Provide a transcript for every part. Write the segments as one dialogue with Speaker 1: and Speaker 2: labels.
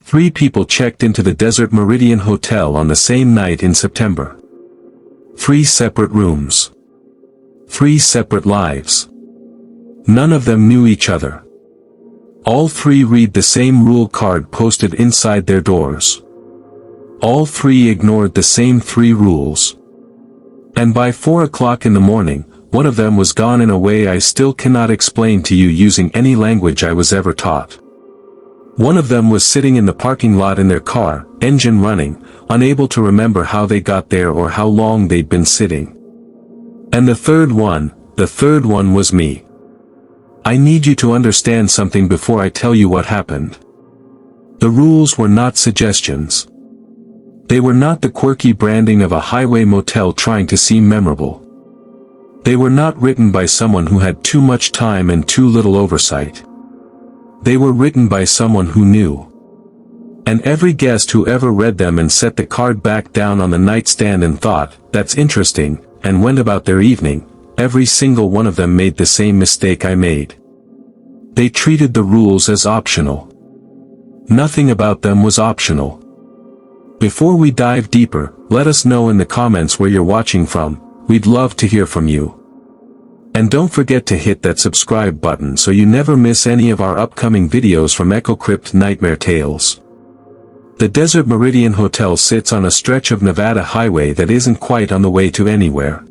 Speaker 1: 3 people checked into the Desert Meridian Hotel on the same night in September. 3 separate rooms. 3 separate lives. None of them knew each other. All 3 read the same rule card posted inside their doors. All 3 ignored the same 3 rules. And by 4 o'clock in the morning, one of them was gone in a way I still cannot explain to you using any language I was ever taught. One of them was sitting in the parking lot in their car, engine running, unable to remember how they got there or how long they'd been sitting. And the third one was me. I need you to understand something before I tell you what happened. The rules were not suggestions. They were not the quirky branding of a highway motel trying to seem memorable. They were not written by someone who had too much time and too little oversight. They were written by someone who knew. And every guest who ever read them and set the card back down on the nightstand and thought, "That's interesting," and went about their evening, every single one of them made the same mistake I made. They treated the rules as optional. Nothing about them was optional. Before we dive deeper, let us know in the comments where you're watching from. We'd love to hear from you. And don't forget to hit that subscribe button so you never miss any of our upcoming videos from EchoCrypt Nightmare Tales. The Desert Meridian Hotel sits on a stretch of Nevada highway that isn't quite on the way to anywhere.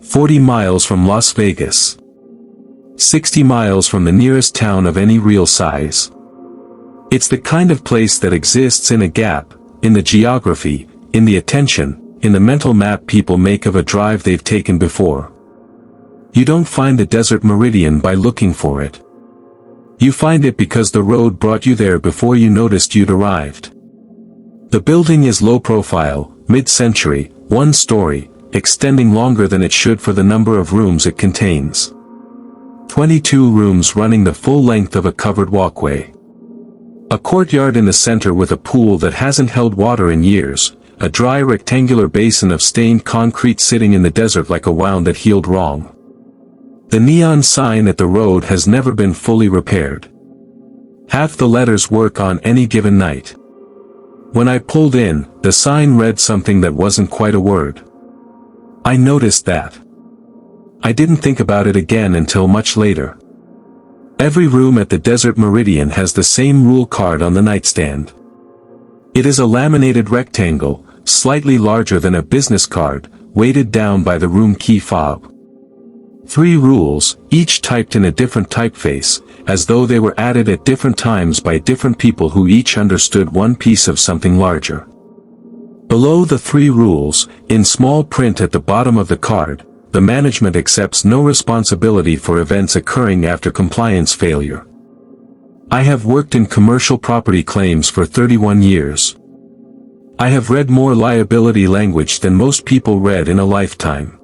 Speaker 1: 40 miles from Las Vegas. 60 miles from the nearest town of any real size. It's the kind of place that exists in a gap, in the geography, in the attention, in the mental map people make of a drive they've taken before. You don't find the Desert Meridian by looking for it. You find it because the road brought you there before you noticed you'd arrived. The building is low profile, mid-century, 1 story, extending longer than it should for the number of rooms it contains. 22 rooms running the full length of a covered walkway. A courtyard in the center with a pool that hasn't held water in years, a dry rectangular basin of stained concrete sitting in the desert like a wound that healed wrong. The neon sign at the road has never been fully repaired. Half the letters work on any given night. When I pulled in, the sign read something that wasn't quite a word. I noticed that. I didn't think about it again until much later. Every room at the Desert Meridian has the same rule card on the nightstand. It is a laminated rectangle, slightly larger than a business card, weighted down by the room key fob. 3 rules, each typed in a different typeface, as though they were added at different times by different people who each understood one piece of something larger. Below the 3 rules, in small print at the bottom of the card, the management accepts no responsibility for events occurring after compliance failure. I have worked in commercial property claims for 31 years. I have read more liability language than most people read in a lifetime.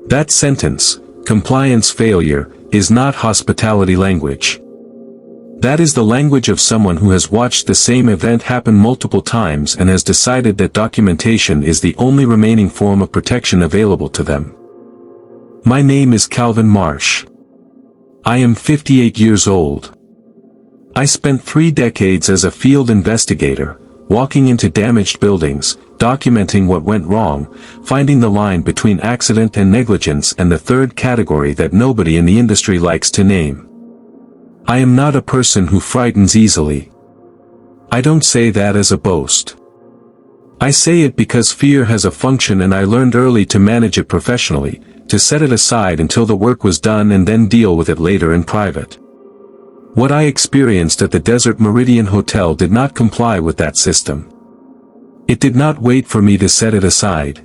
Speaker 1: That sentence, compliance failure, is not hospitality language. That is the language of someone who has watched the same event happen multiple times and has decided that documentation is the only remaining form of protection available to them. My name is Calvin Marsh. I am 58 years old. I spent 3 decades as a field investigator, walking into damaged buildings, documenting what went wrong, finding the line between accident and negligence and the third category that nobody in the industry likes to name. I am not a person who frightens easily. I don't say that as a boast. I say it because fear has a function and I learned early to manage it professionally, to set it aside until the work was done and then deal with it later in private. What I experienced at the Desert Meridian Hotel did not comply with that system. It did not wait for me to set it aside.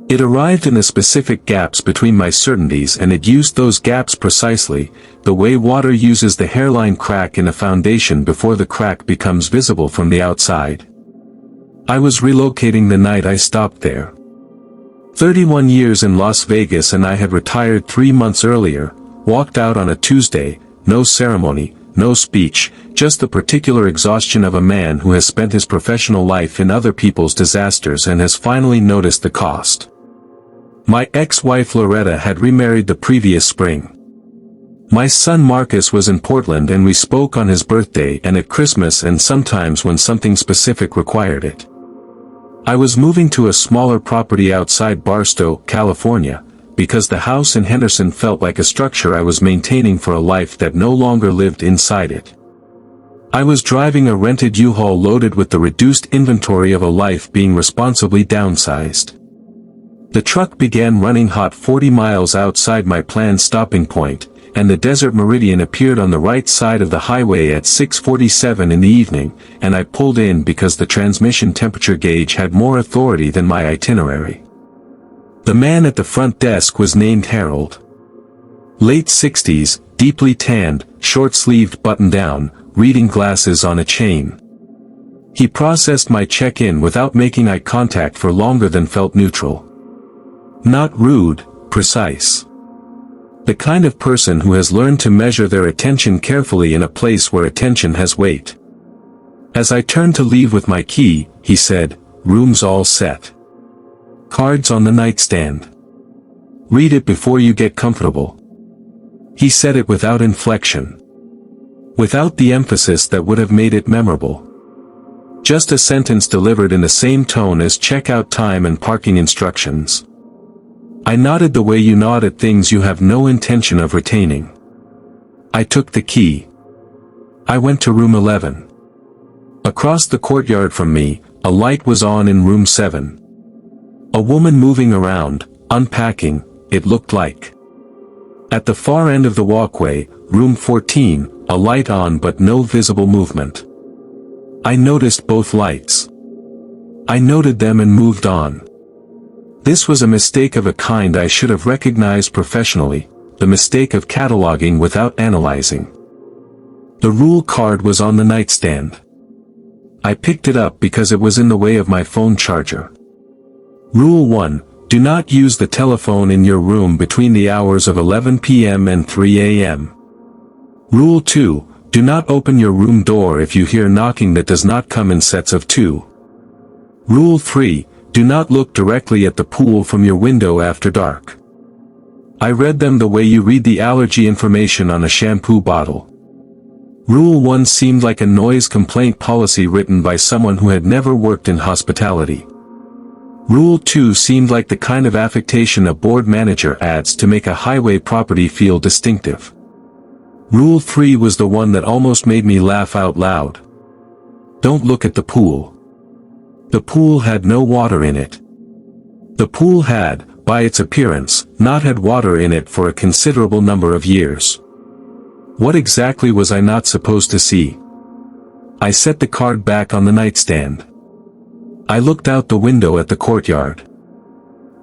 Speaker 1: It arrived in the specific gaps between my certainties and it used those gaps precisely, the way water uses the hairline crack in a foundation before the crack becomes visible from the outside. I was relocating the night I stopped there. 31 years in Las Vegas and I had retired 3 months earlier, walked out on a Tuesday, no ceremony, no speech, just the particular exhaustion of a man who has spent his professional life in other people's disasters and has finally noticed the cost. My ex-wife Loretta had remarried the previous spring. My son Marcus was in Portland and we spoke on his birthday and at Christmas and sometimes when something specific required it. I was moving to a smaller property outside Barstow, California, because the house in Henderson felt like a structure I was maintaining for a life that no longer lived inside it. I was driving a rented U-Haul loaded with the reduced inventory of a life being responsibly downsized. The truck began running hot 40 miles outside my planned stopping point, and the Desert Meridian appeared on the right side of the highway at 6:47 in the evening, and I pulled in because the transmission temperature gauge had more authority than my itinerary. The man at the front desk was named Harold. Late 60s, deeply tanned, short-sleeved button-down, reading glasses on a chain. He processed my check-in without making eye contact for longer than felt neutral. Not rude, precise. The kind of person who has learned to measure their attention carefully in a place where attention has weight. As I turned to leave with my key, he said, "Room's all set. Cards on the nightstand. Read it before you get comfortable." He said it without inflection. Without the emphasis that would have made it memorable. Just a sentence delivered in the same tone as checkout time and parking instructions. I nodded the way you nod at things you have no intention of retaining. I took the key. I went to room 11. Across the courtyard from me, a light was on in room 7. A woman moving around, unpacking, it looked like. At the far end of the walkway, room 14, a light on but no visible movement. I noticed both lights. I noted them and moved on. This was a mistake of a kind I should have recognized professionally, the mistake of cataloging without analyzing. The rule card was on the nightstand. I picked it up because it was in the way of my phone charger. Rule 1, do not use the telephone in your room between the hours of 11 p.m. and 3 a.m. Rule 2, do not open your room door if you hear knocking that does not come in sets of 2. Rule 3, do not look directly at the pool from your window after dark. I read them the way you read the allergy information on a shampoo bottle. Rule 1 seemed like a noise complaint policy written by someone who had never worked in hospitality. Rule 2 seemed like the kind of affectation a board manager adds to make a highway property feel distinctive. Rule 3 was the one that almost made me laugh out loud. Don't look at the pool. The pool had no water in it. The pool had, by its appearance, not had water in it for a considerable number of years. What exactly was I not supposed to see? I set the card back on the nightstand. I looked out the window at the courtyard.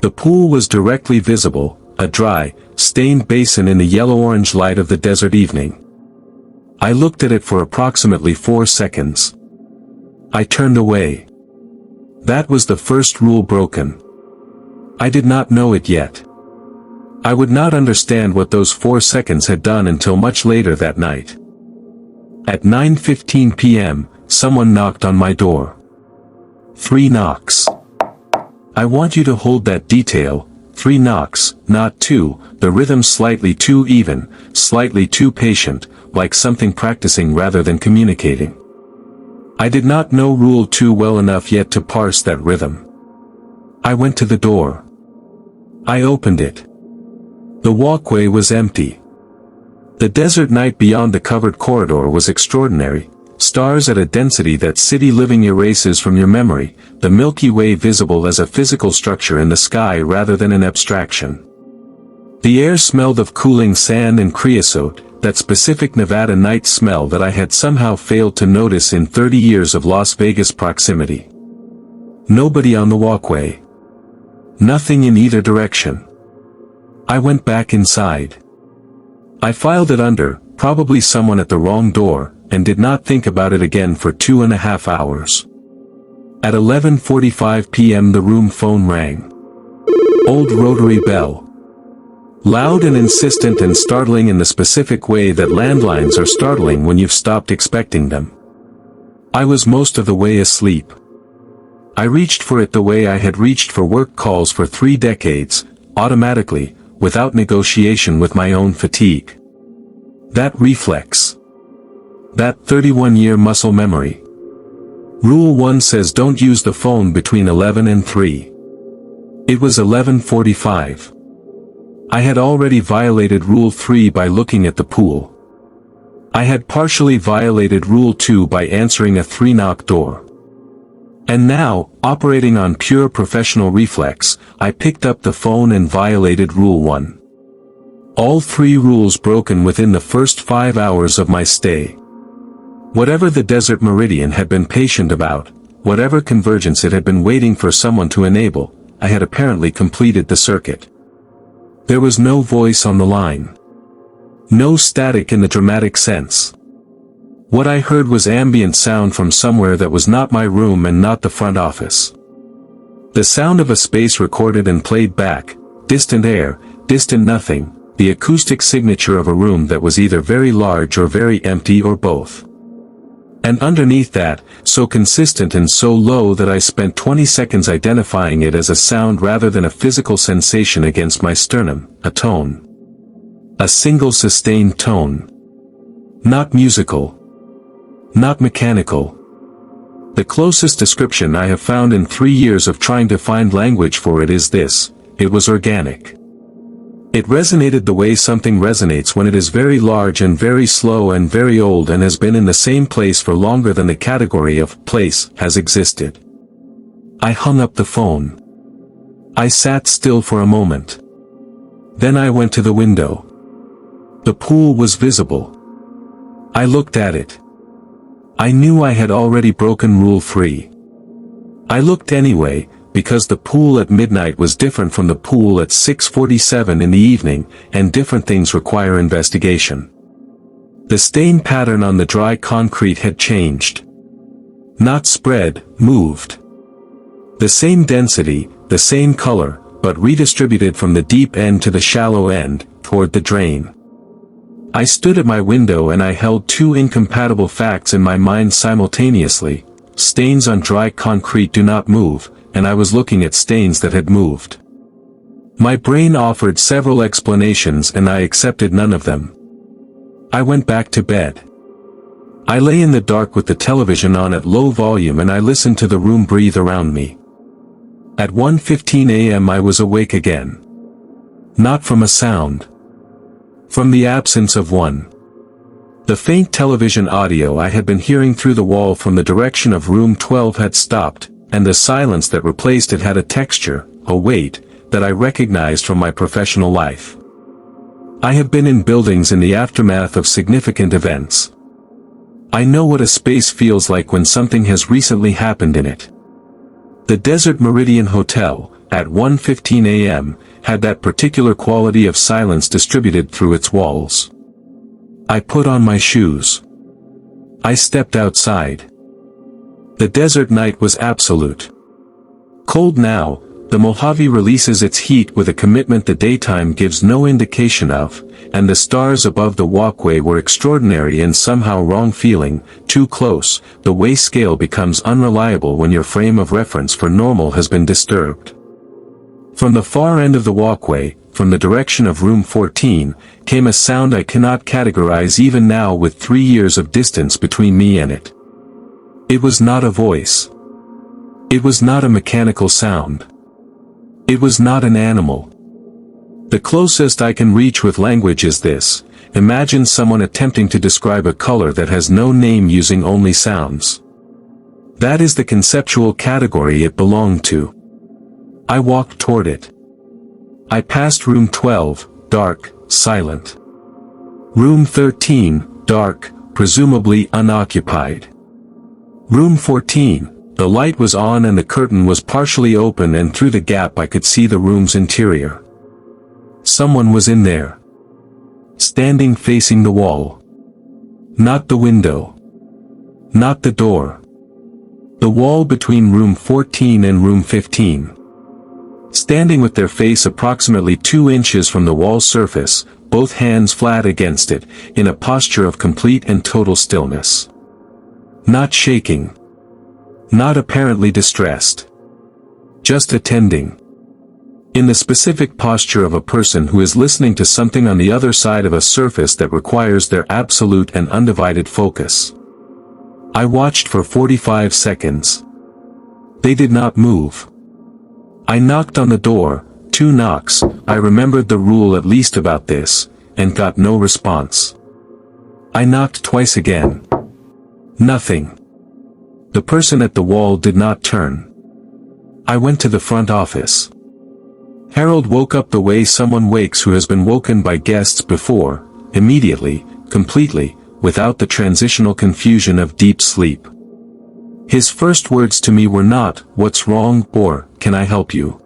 Speaker 1: The pool was directly visible, a dry, stained basin in the yellow-orange light of the desert evening. I looked at it for approximately 4 seconds. I turned away. That was the first rule broken. I did not know it yet. I would not understand what those 4 seconds had done until much later that night. At 9:15 p.m., someone knocked on my door. 3 knocks. I want you to hold that detail, 3 knocks, not 2, the rhythm slightly too even, slightly too patient, like something practicing rather than communicating. I did not know Rule 2 well enough yet to parse that rhythm. I went to the door. I opened it. The walkway was empty. The desert night beyond the covered corridor was extraordinary, stars at a density that city living erases from your memory, the Milky Way visible as a physical structure in the sky rather than an abstraction. The air smelled of cooling sand and creosote, that specific Nevada night smell that I had somehow failed to notice in 30 years of Las Vegas proximity. Nobody on the walkway. Nothing in either direction. I went back inside. I filed it under, probably someone at the wrong door, and did not think about it again for 2.5 hours. At 11:45 p.m. the room phone rang. Old rotary bell. Loud and insistent and startling in the specific way that landlines are startling when you've stopped expecting them. I was most of the way asleep. I reached for it the way I had reached for work calls for 3 decades, automatically, without negotiation with my own fatigue. That reflex. That 31-year muscle memory. Rule 1 says don't use the phone between 11 and 3. It was 11:45. I had already violated Rule 3 by looking at the pool. I had partially violated Rule 2 by answering a 3-knock door. And now, operating on pure professional reflex, I picked up the phone and violated Rule 1. All 3 rules broken within the first 5 hours of my stay. Whatever the Desert Meridian had been patient about, whatever convergence it had been waiting for someone to enable, I had apparently completed the circuit. There was no voice on the line. No static in the dramatic sense. What I heard was ambient sound from somewhere that was not my room and not the front office. The sound of a space recorded and played back, distant air, distant nothing, the acoustic signature of a room that was either very large or very empty or both. And underneath that, so consistent and so low that I spent 20 seconds identifying it as a sound rather than a physical sensation against my sternum, a tone. A single sustained tone. Not musical. Not mechanical. The closest description I have found in 3 years of trying to find language for it is this: it was organic. It resonated the way something resonates when it is very large and very slow and very old and has been in the same place for longer than the category of place has existed. I hung up the phone. I sat still for a moment. Then I went to the window. The pool was visible. I looked at it. I knew I had already broken Rule 3. I looked anyway, because the pool at midnight was different from the pool at 6:47 in the evening, and different things require investigation. The stain pattern on the dry concrete had changed. Not spread, moved. The same density, the same color, but redistributed from the deep end to the shallow end, toward the drain. I stood at my window and I held 2 incompatible facts in my mind simultaneously: stains on dry concrete do not move, and I was looking at stains that had moved. My brain offered several explanations and I accepted none of them. I went back to bed. I lay in the dark with the television on at low volume and I listened to the room breathe around me. At 1:15 a.m. I was awake again. Not from a sound. From the absence of one. The faint television audio I had been hearing through the wall from the direction of room 12 had stopped, and the silence that replaced it had a texture, a weight, that I recognized from my professional life. I have been in buildings in the aftermath of significant events. I know what a space feels like when something has recently happened in it. The Desert Meridian Hotel, at 1:15 a.m., had that particular quality of silence distributed through its walls. I put on my shoes. I stepped outside. The desert night was absolute. Cold now, the Mojave releases its heat with a commitment the daytime gives no indication of, and the stars above the walkway were extraordinary and somehow wrong feeling, too close. The way scale becomes unreliable when your frame of reference for normal has been disturbed. From the far end of the walkway, from the direction of room 14, came a sound I cannot categorize even now with 3 years of distance between me and it. It was not a voice. It was not a mechanical sound. It was not an animal. The closest I can reach with language is this: imagine someone attempting to describe a color that has no name using only sounds. That is the conceptual category it belonged to. I walked toward it. I passed room 12, dark, silent. Room 13, dark, presumably unoccupied. Room 14, the light was on and the curtain was partially open and through the gap I could see the room's interior. Someone was in there. Standing facing the wall. Not the window. Not the door. The wall between room 14 and room 15. Standing with their face approximately 2 inches from the wall surface, both hands flat against it, in a posture of complete and total stillness. Not shaking. Not apparently distressed. Just attending. In the specific posture of a person who is listening to something on the other side of a surface that requires their absolute and undivided focus. I watched for 45 seconds. They did not move. I knocked on the door, 2 knocks, I remembered the rule at least about this, and got no response. I knocked twice again. Nothing. The person at the wall did not turn. I went to the front office. Harold woke up the way someone wakes who has been woken by guests before, immediately, completely, without the transitional confusion of deep sleep. His first words to me were not, "What's wrong?" or, "Can I help you?"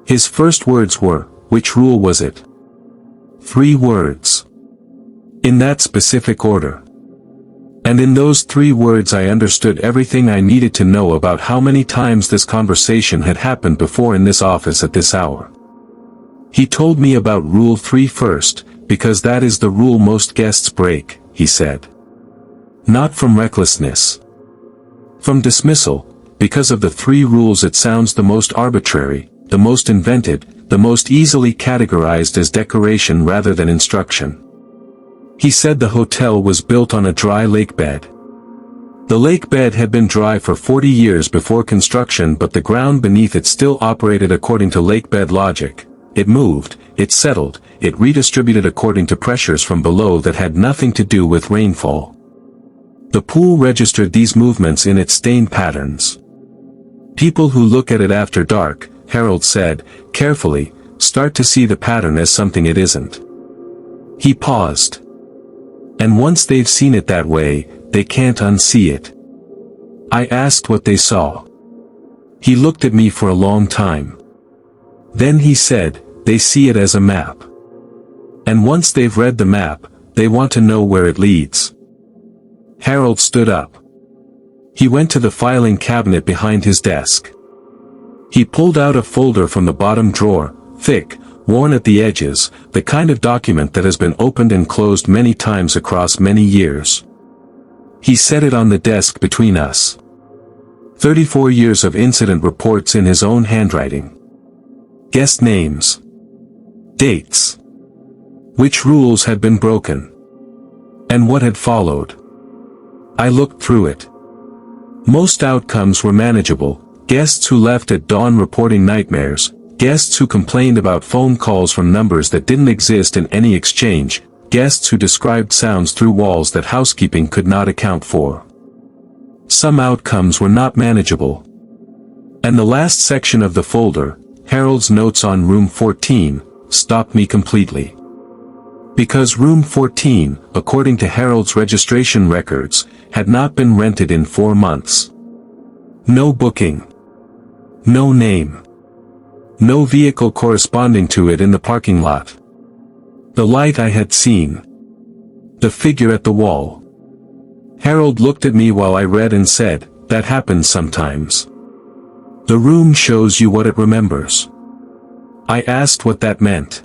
Speaker 1: His first words were, "Which rule was it?" 3 words. In that specific order. And in those 3 words I understood everything I needed to know about how many times this conversation had happened before in this office at this hour. He told me about Rule 3 first, because that is the rule most guests break, he said. Not from recklessness. From dismissal, because of the 3 rules it sounds the most arbitrary, the most invented, the most easily categorized as decoration rather than instruction. He said the hotel was built on a dry lake bed. The lake bed had been dry for 40 years before construction, but the ground beneath it still operated according to lake bed logic. It moved, it settled, it redistributed according to pressures from below that had nothing to do with rainfall. The pool registered these movements in its stain patterns. People who look at it after dark, Harold said, carefully, start to see the pattern as something it isn't. He paused. And once they've seen it that way, they can't unsee it. I asked what they saw. He looked at me for a long time. Then he said, they see it as a map. And once they've read the map, they want to know where it leads. Harold stood up. He went to the filing cabinet behind his desk. He pulled out a folder from the bottom drawer, thick, worn at the edges, the kind of document that has been opened and closed many times across many years. He set it on the desk between us. 34 years of incident reports in his own handwriting. Guest names. Dates. Which rules had been broken. And what had followed. I looked through it. Most outcomes were manageable, guests who left at dawn reporting nightmares, guests who complained about phone calls from numbers that didn't exist in any exchange, guests who described sounds through walls that housekeeping could not account for. Some outcomes were not manageable. And the last section of the folder, Harold's notes on Room 14, stopped me completely. Because Room 14, according to Harold's registration records, had not been rented in 4 months. No booking. No name. No vehicle corresponding to it in the parking lot. The light I had seen. The figure at the wall. Harold looked at me while I read and said, that happens sometimes. The room shows you what it remembers. I asked what that meant.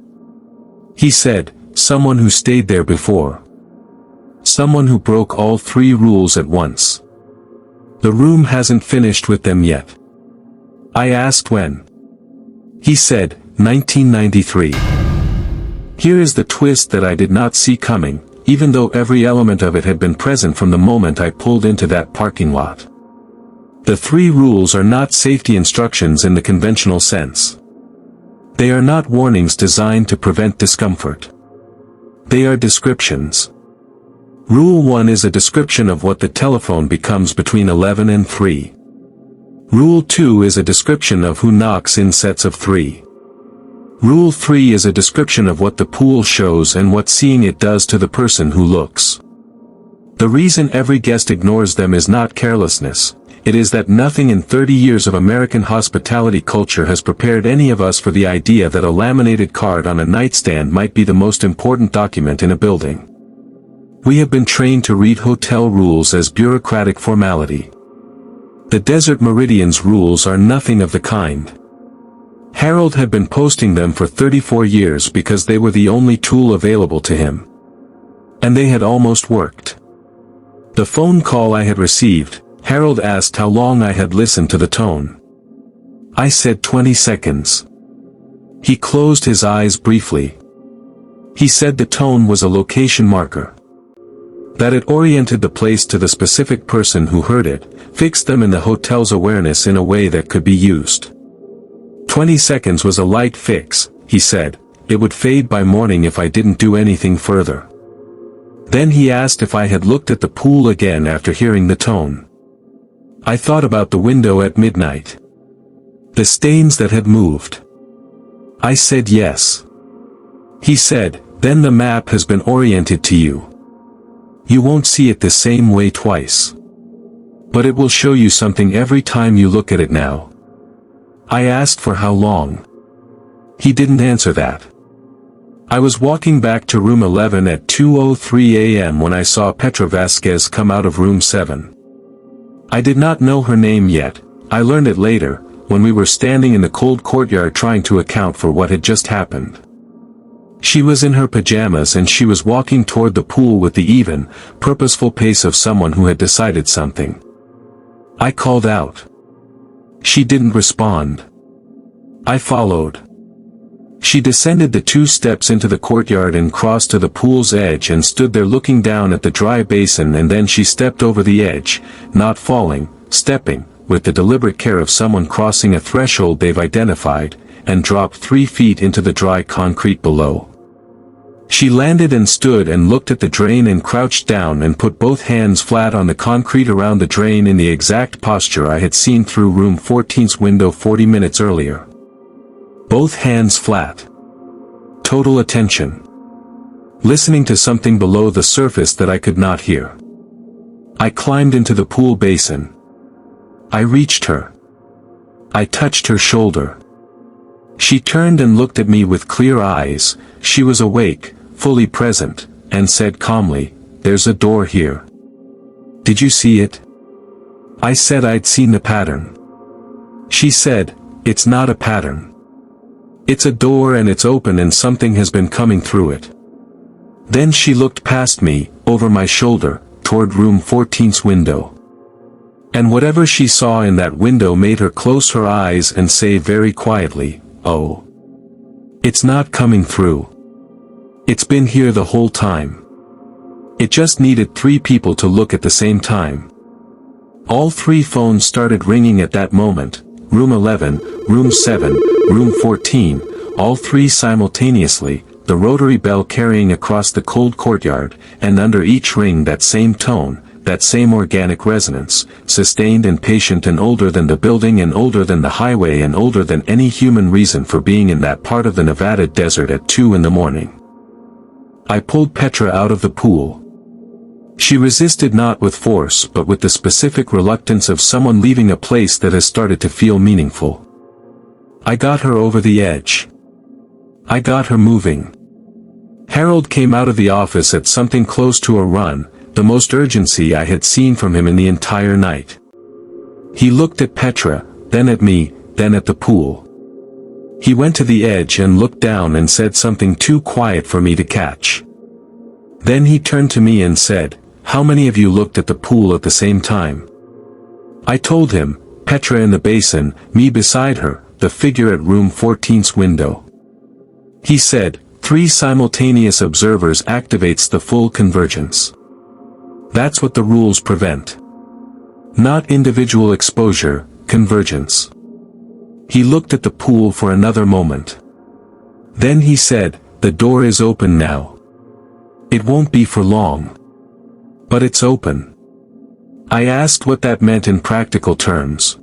Speaker 1: He said, someone who stayed there before. Someone who broke all 3 rules at once. The room hasn't finished with them yet. I asked when. He said, 1993. Here is the twist that I did not see coming, even though every element of it had been present from the moment I pulled into that parking lot. The 3 rules are not safety instructions in the conventional sense. They are not warnings designed to prevent discomfort. They are descriptions. Rule 1 is a description of what the telephone becomes between 11 and 3. Rule 2 is a description of who knocks in sets of 3. Rule 3 is a description of what the pool shows and what seeing it does to the person who looks. The reason every guest ignores them is not carelessness, it is that nothing in 30 years of American hospitality culture has prepared any of us for the idea that a laminated card on a nightstand might be the most important document in a building. We have been trained to read hotel rules as bureaucratic formality. The Desert Meridian's rules are nothing of the kind. Harold had been posting them for 34 years because they were the only tool available to him. And they had almost worked. The phone call I had received, Harold asked how long I had listened to the tone. I said 20 seconds. He closed his eyes briefly. He said the tone was a location marker. That it oriented the place to the specific person who heard it, fixed them in the hotel's awareness in a way that could be used. 20 seconds was a light fix, he said. It would fade by morning if I didn't do anything further. Then he asked if I had looked at the pool again after hearing the tone. I thought about the window at midnight. The stains that had moved. I said yes. He said, then the map has been oriented to you. You won't see it the same way twice. But it will show you something every time you look at it now. I asked for how long. He didn't answer that. I was walking back to room 11 at 2:03 a.m. when I saw Petra Vasquez come out of room 7. I did not know her name yet. I learned it later, when we were standing in the cold courtyard trying to account for what had just happened. She was in her pajamas and she was walking toward the pool with the even, purposeful pace of someone who had decided something. I called out. She didn't respond. I followed. She descended the 2 steps into the courtyard and crossed to the pool's edge and stood there looking down at the dry basin, and then she stepped over the edge, not falling, stepping, with the deliberate care of someone crossing a threshold they've identified, and dropped 3 feet into the dry concrete below. She landed and stood and looked at the drain and crouched down and put both hands flat on the concrete around the drain in the exact posture I had seen through room 14's window 40 minutes earlier. Both hands flat. Total attention. Listening to something below the surface that I could not hear. I climbed into the pool basin. I reached her. I touched her shoulder. She turned and looked at me with clear eyes. She was awake, fully present, and said calmly, "There's a door here. Did you see it?" I said I'd seen the pattern. She said, "It's not a pattern. It's a door and it's open and something has been coming through it." Then she looked past me, over my shoulder, toward room 14's window. And whatever she saw in that window made her close her eyes and say very quietly, "Oh. It's not coming through. It's been here the whole time. It just needed 3 people to look at the same time." All 3 phones started ringing at that moment, room 11, room 7, room 14, all 3 simultaneously, the rotary bell carrying across the cold courtyard, and under each ring that same tone, that same organic resonance, sustained and patient and older than the building and older than the highway and older than any human reason for being in that part of the Nevada desert at 2 in the morning. I pulled Petra out of the pool. She resisted not with force but with the specific reluctance of someone leaving a place that has started to feel meaningful. I got her over the edge. I got her moving. Harold came out of the office at something close to a run, the most urgency I had seen from him in the entire night. He looked at Petra, then at me, then at the pool. He went to the edge and looked down and said something too quiet for me to catch. Then he turned to me and said, "How many of you looked at the pool at the same time?" I told him, Petra in the basin, me beside her, the figure at room 14's window. He said, 3 simultaneous observers activates the full convergence. That's what the rules prevent. Not individual exposure, convergence. He looked at the pool for another moment. Then he said, "The door is open now. It won't be for long. But it's open." I asked what that meant in practical terms.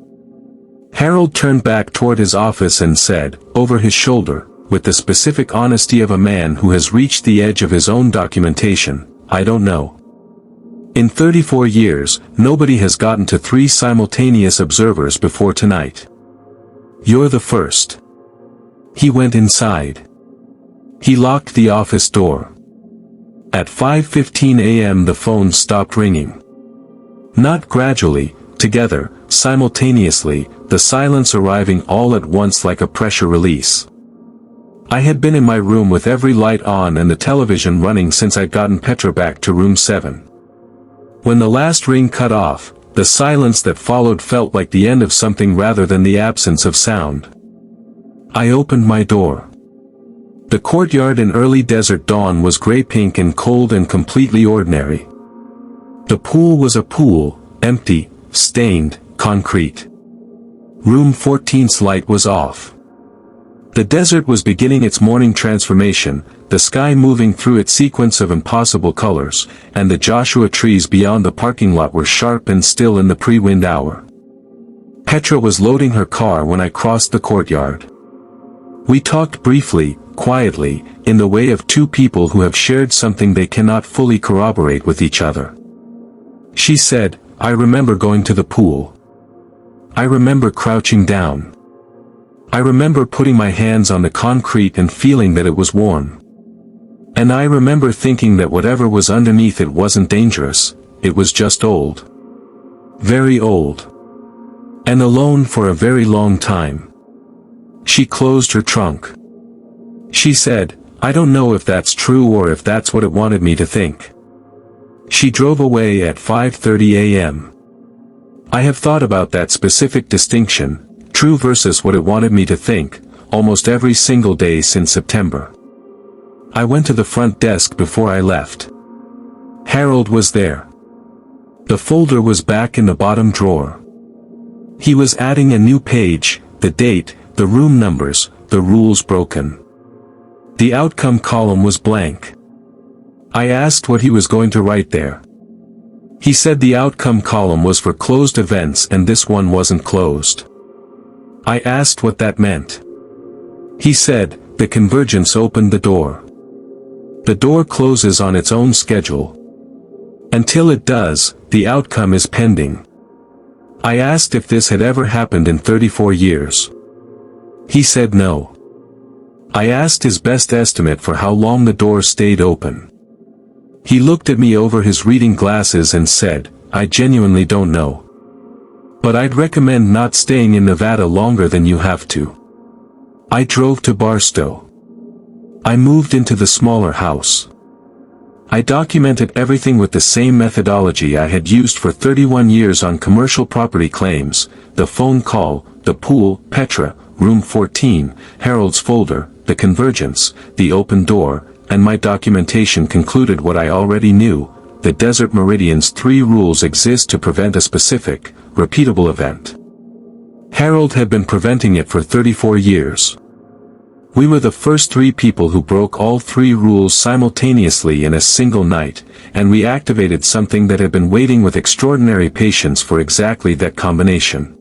Speaker 1: Harold turned back toward his office and said, over his shoulder, with the specific honesty of a man who has reached the edge of his own documentation, "I don't know. In 34 years, nobody has gotten to 3 simultaneous observers before tonight. You're the first." He went inside. He locked the office door. At 5:15 a.m. the phone stopped ringing. Not gradually, together, simultaneously, the silence arriving all at once like a pressure release. I had been in my room with every light on and the television running since I'd gotten Petra back to room 7. When the last ring cut off, the silence that followed felt like the end of something rather than the absence of sound. I opened my door. The courtyard in early desert dawn was gray-pink and cold and completely ordinary. The pool was a pool, empty, stained, concrete. Room 14's light was off. The desert was beginning its morning transformation, the sky moving through its sequence of impossible colors, and the Joshua trees beyond the parking lot were sharp and still in the pre-wind hour. Petra was loading her car when I crossed the courtyard. We talked briefly, quietly, in the way of two people who have shared something they cannot fully corroborate with each other. She said, "I remember going to the pool. I remember crouching down. I remember putting my hands on the concrete and feeling that it was warm. And I remember thinking that whatever was underneath it wasn't dangerous, it was just old. Very old. And alone for a very long time." She closed her trunk. She said, "I don't know if that's true or if that's what it wanted me to think." She drove away at 5:30 a.m. I have thought about that specific distinction, true versus what it wanted me to think, almost every single day since September. I went to the front desk before I left. Harold was there. The folder was back in the bottom drawer. He was adding a new page, the date, the room numbers, the rules broken. The outcome column was blank. I asked what he was going to write there. He said the outcome column was for closed events and this one wasn't closed. I asked what that meant. He said, "The convergence opened the door. The door closes on its own schedule. Until it does, the outcome is pending." I asked if this had ever happened in 34 years. He said no. I asked his best estimate for how long the door stayed open. He looked at me over his reading glasses and said, "I genuinely don't know. But I'd recommend not staying in Nevada longer than you have to." I drove to Barstow. I moved into the smaller house. I documented everything with the same methodology I had used for 31 years on commercial property claims: the phone call, the pool, Petra, room 14, Harold's folder, the convergence, the open door, and my documentation concluded what I already knew: the Desert Meridian's 3 rules exist to prevent a specific, repeatable event. Harold had been preventing it for 34 years. We were the first 3 people who broke all 3 rules simultaneously in a single night, and we activated something that had been waiting with extraordinary patience for exactly that combination.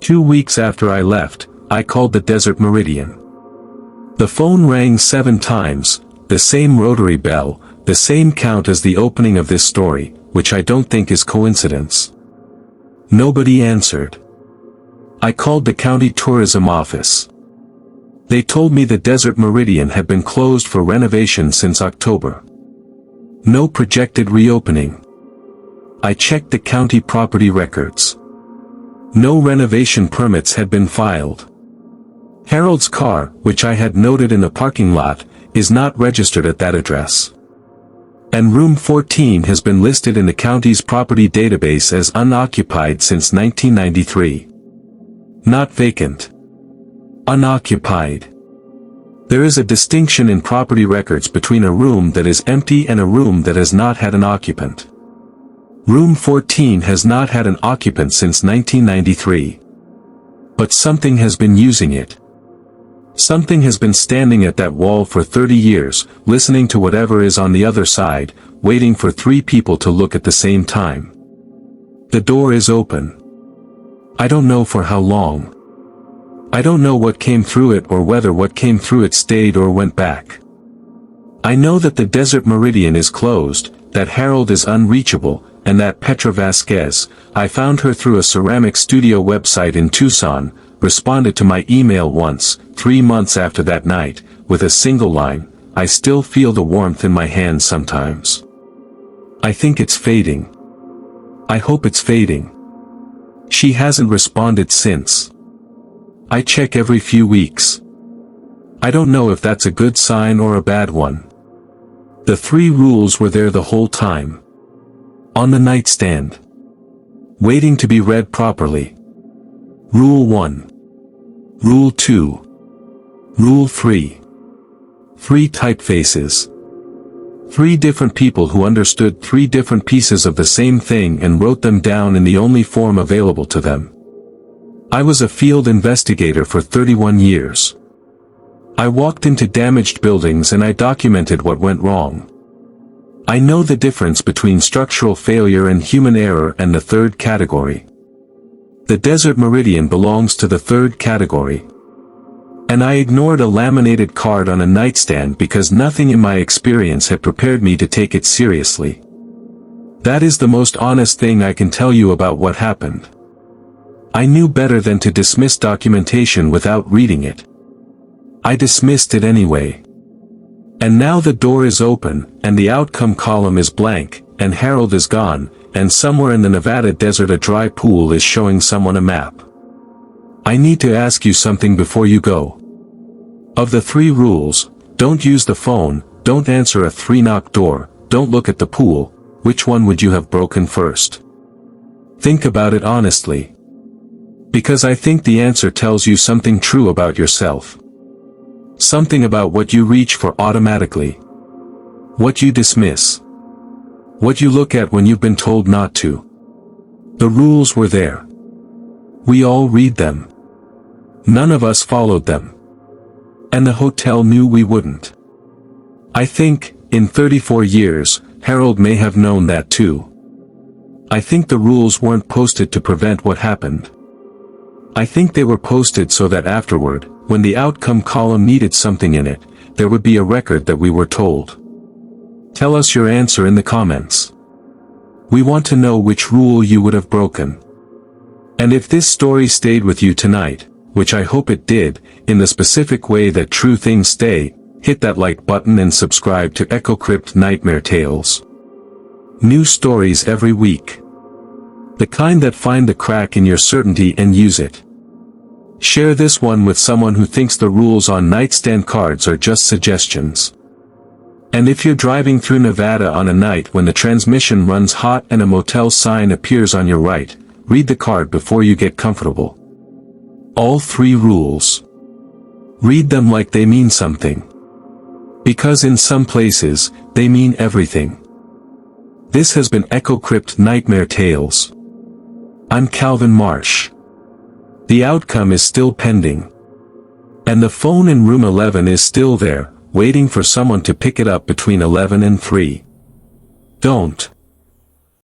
Speaker 1: 2 weeks after I left, I called the Desert Meridian. The phone rang 7 times, the same rotary bell, the same count as the opening of this story, which I don't think is coincidence. Nobody answered. I called the county tourism office. They told me the Desert Meridian had been closed for renovation since October. No projected reopening. I checked the county property records. No renovation permits had been filed. Harold's car, which I had noted in the parking lot, is not registered at that address. And room 14 has been listed in the county's property database as unoccupied since 1993. Not vacant. Unoccupied. There is a distinction in property records between a room that is empty and a room that has not had an occupant. Room 14 has not had an occupant since 1993. But something has been using it. Something has been standing at that wall for 30 years, listening to whatever is on the other side, waiting for 3 people to look at the same time. The door is open. I don't know for how long. I don't know what came through it or whether what came through it stayed or went back. I know that the Desert Meridian is closed, that Harold is unreachable, and that Petra Vasquez, I found her through a ceramic studio website in Tucson, responded to my email once, 3 months after that night, with a single line: "I still feel the warmth in my hands sometimes. I think it's fading. I hope it's fading." She hasn't responded since. I check every few weeks. I don't know if that's a good sign or a bad one. The 3 rules were there the whole time. On the nightstand. Waiting to be read properly. Rule 1. Rule 2. Rule 3. 3 typefaces. 3 different people who understood 3 different pieces of the same thing and wrote them down in the only form available to them. I was a field investigator for 31 years. I walked into damaged buildings and I documented what went wrong. I know the difference between structural failure and human error and the third category. The Desert Meridian belongs to the third category. And I ignored a laminated card on a nightstand because nothing in my experience had prepared me to take it seriously. That is the most honest thing I can tell you about what happened. I knew better than to dismiss documentation without reading it. I dismissed it anyway. And now the door is open, and the outcome column is blank, and Harold is gone, and somewhere in the Nevada desert a dry pool is showing someone a map. I need to ask you something before you go. Of the 3 rules, don't use the phone, don't answer a 3-knock door, don't look at the pool, which one would you have broken first? Think about it honestly. Because I think the answer tells you something true about yourself. Something about what you reach for automatically. What you dismiss. What you look at when you've been told not to. The rules were there. We all read them. None of us followed them. And the hotel knew we wouldn't. I think, in 34 years, Harold may have known that too. I think the rules weren't posted to prevent what happened. I think they were posted so that afterward, when the outcome column needed something in it, there would be a record that we were told. Tell us your answer in the comments. We want to know which rule you would have broken. And if this story stayed with you tonight, which I hope it did, in the specific way that true things stay, hit that like button and subscribe to EchoCrypt Nightmare Tales. New stories every week. The kind that find the crack in your certainty and use it. Share this one with someone who thinks the rules on nightstand cards are just suggestions. And if you're driving through Nevada on a night when the transmission runs hot and a motel sign appears on your right, read the card before you get comfortable. All 3 rules. Read them like they mean something. Because in some places, they mean everything. This has been EchoCrypt Nightmare Tales. I'm Calvin Marsh. The outcome is still pending. And the phone in room 11 is still there, waiting for someone to pick it up between 11 and 3. Don't.